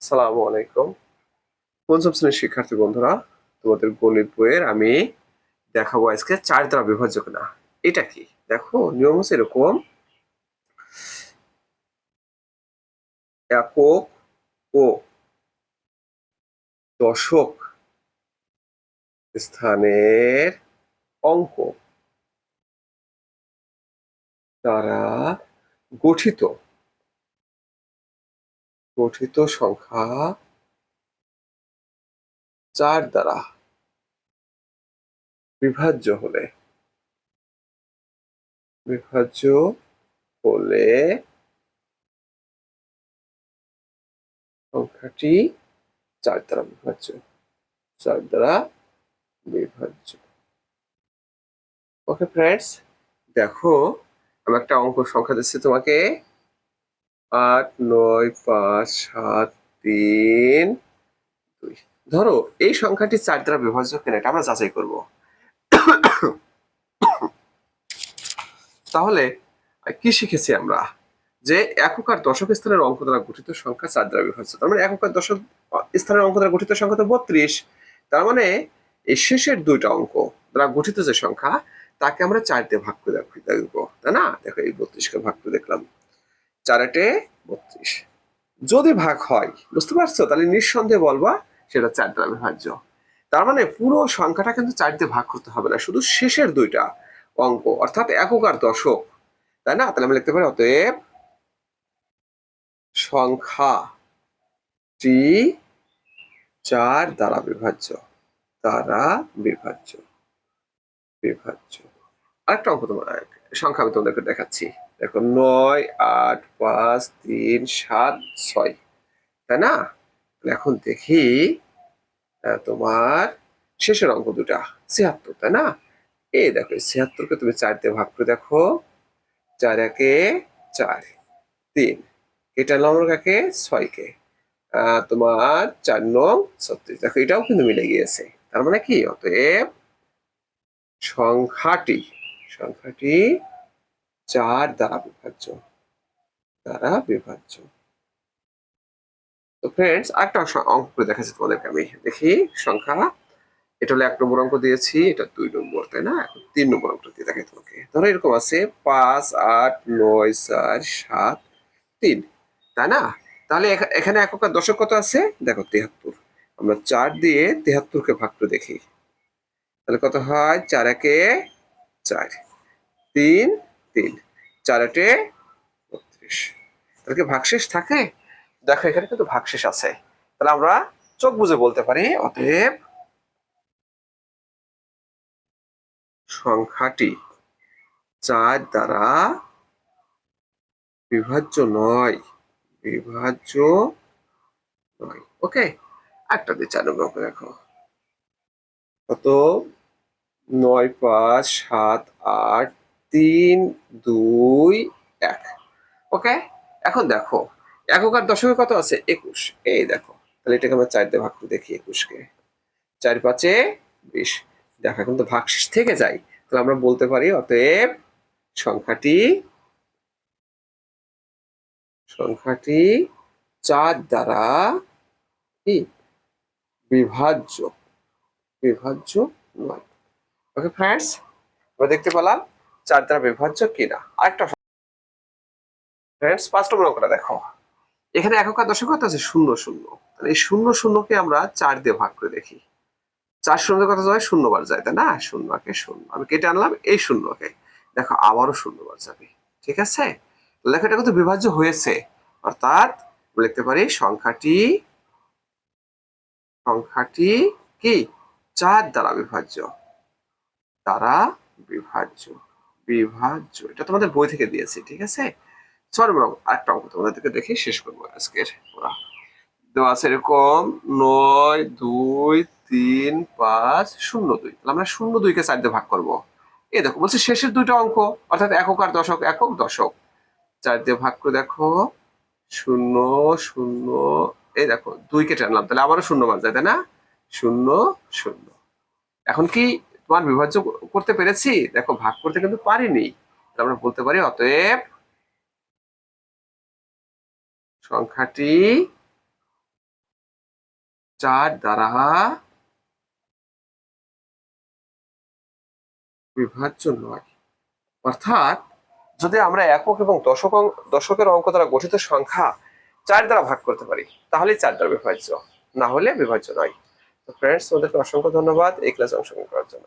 আসসালামু আলাইকুম। পঞ্চম শ্রেণীর শিক্ষার্থী বন্ধুরা, তোমাদের গণিত বইয়ের আমি দেখাবো আজকে ৪ দ্বারা বিভাজ্য কিনা। এটা কি? দেখো, নিয়ম হচ্ছে এরকম: একক ও দশক স্থানের অঙ্ক দ্বারা গঠিত গঠিত সংখ্যা ৪ দ্বারা বিভাজ্য হলে বিভাজ্য হলে সংখ্যাটি ৪ দ্বারা বিভাজ্য। ৪ দ্বারা বিভাজ্য। ওকে ফ্রেন্ডস, দেখো, আমি একটা অঙ্ক সংখ্যা দিচ্ছি তোমাকে: ৮, ৯, ৫, ৭, ৩, ২। ধরো এই সংখ্যাটি ৪ দ্বারা বিভাজ্য কিনা এটা আমরা যাচাই করব। তাহলে কি শিখেছি আমরা? যে একক আর দশক স্থানের অঙ্ক দ্বারা গঠিত সংখ্যা ৪ দ্বারা বিভাজ্য। তার মানে একক আর দশক স্থানের অঙ্ক দ্বারা গঠিত সংখ্যা তো ৩২। তার মানে এই শেষের দুইটা অঙ্ক দ্বারা গঠিত যে সংখ্যা তাকে আমরা ৪ দিয়ে ভাগ করে দেখবো, তাই না? দেখো, এই ৩২কে ভাগ করে দেখলাম, ৪ আটে ৩২। যদি ভাগ হয়, বুঝতে পারছো, তাহলে নিঃসন্দেহে বলবা সেটা ৪ দ্বারা বিভাজ্য। তার মানে পুরো সংখ্যাটা কিন্তু ৪ দিয়ে ভাগ করতে হবে না, শুধু শেষের দুইটা অঙ্ক অর্থাৎ একক আর দশক, তাই না? তাহলে আমি লিখতে পারি অতএব সংখ্যাটি ৪ দ্বারা বিভাজ্য। দ্বারা বিভাজ্য বিভাজ্য আরেকটা অঙ্ক তোমার সংখ্যা আমি তোমাদেরকে দেখাচ্ছি। দেখো, ৯, ৮, ৫, ৩, ৭, ৬, তাই না? এখন দেখি তোমার শেষের অঙ্ক দুটা ৭৬, তাই না? এই দেখো, ৭৬কে তুমি ৪ দিয়ে ভাগ করে দেখো। ৪ একে ৪, ৩ এটা নম্বর কাকে ৬কে, তোমার ৪ নং ৩৬। দেখো, এটাও কিন্তু মিলে গিয়েছে। তার মানে কি? অতএব সংখ্যাটি সংখ্যাটি ৪ দ্বারা বিভাজ্য। দ্বারা বিভাজ্য। তো ফ্রেন্ডস, আরেকটা অঙ্ক করে দেখাচ্ছি তোমাদেরকে আমি। দেখি সংখ্যা, এটা হলো ১ নম্বর অঙ্ক দিয়েছি, এটা ২ নম্বর, তাই না? এখন ৩ নম্বর অঙ্কটা দিয়ে দেখাই তোমাকে। ধরো এরকম আছে ৫, ৮, ৯, ৪, ৭, ৩, তাই না? তাহলে এখানে একক আর দশক কত আছে? দেখো, ৭৩। আমরা ৪ দিয়ে ৭৩কে ভাগ করে দেখি, তাহলে কত হয়? ৪ একে ৪, ৩, ৩, ৪ আটে ৩২। তাহলে কি ভাগশেষ থাকে? দেখো, এখানে কিন্তু ভাগশেষ আছে। তাহলে আমরা চোখ বুঝে বলতে পারি অতএব সংখ্যাটি ৪ দ্বারা বিভাজ্য নয়। বিভাজ্য নয়। ওকে, একটা দিয়ে ৪ নম্বর অঙ্ক দেখো। কত? ৯, ৫, ৭, ৮, ৩, ২, ১। ওকে, এখন দেখো একক আর দশকে কত আছে? ২১। এই দেখো, তাহলে এটাকে আমরা ৪ দিয়ে ভাগ করে দেখি ২১কে। ৪ ৫-এ ২০। দেখা কিন্তু ভাগশেষ থেকে যায়। তাহলে আমরা বলতে পারি অতএব সংখ্যাটি সংখ্যাটি ৪ দ্বারা কি বিভাজ্য। বিভাজ্য নয়। ওকে ফ্রেন্ডস, আমরা দেখতে পেলাম ৪ দ্বারা বিভাজ্য কিনা। আরেকটা ফ্রেন্ডস, ৫ নম্বর অঙ্কটা দেখো। এখানে একক আর দশক কত আছে? ০ ০। তাহলে এই ০ ০কে আমরা ৪ দিয়ে ভাগ করে দেখি। ৪ শূন্য কত যায়? ০ বার যায়, তাই না? ০ কে ০ আমি কেটে আনলাম এই ০কে। দেখো, আবারও ০ বার যাবে। ঠিক আছে? দেখো, এটা কিন্তু বিভাজ্য হয়েছে। অর্থাৎ লিখতে পারি সংখ্যাটি সংখ্যাটি কি ৪ দ্বারা বিভাজ্য। দ্বারা বিভাজ্য বিভাজ্য এটা তোমাদের বই থেকে দিয়েছি, ঠিক আছে? ৬ নম্বর আরেকটা অঙ্ক তোমাদেরকে দেখে শেষ করবো আজকের পড়া। দেওয়া আছে এরকম ৯, ২, ৩, ৫, ০ ২। তাহলে আমরা ০ ২কে ৪ দিয়ে ভাগ করবো। এই দেখো, বলছে শেষের দুইটা অঙ্ক অর্থাৎ একক আর দশক, একক দশক ৪ দিয়ে ভাগ করে দেখো। ০ ০, এই দেখো ২ কেটে আনলাম, তাহলে আবারও ০ বার যায়, তাই না? ০ ০। এখন কি তোমার বিভাজ্য করতে পেরেছি? দেখো, ভাগ করতে কিন্তু পারিনি। তাহলে আমরা বলতে পারি অতএব সংখ্যাটি 4 দ্বারা বিভাজ্য নয়। অর্থাৎ যদি আমরা একক এবং দশকের অঙ্ক দ্বারা গঠিত সংখ্যা 4 দ্বারা ভাগ করতে পারি তাহলে 4 দ্বারা বিভাজ্য, না হলে বিভাজ্য নয়। তো ফ্রেন্ডস, তোমাদেরকে অসংখ্য ধন্যবাদ এই ক্লাসে অংশগ্রহণ করার জন্য।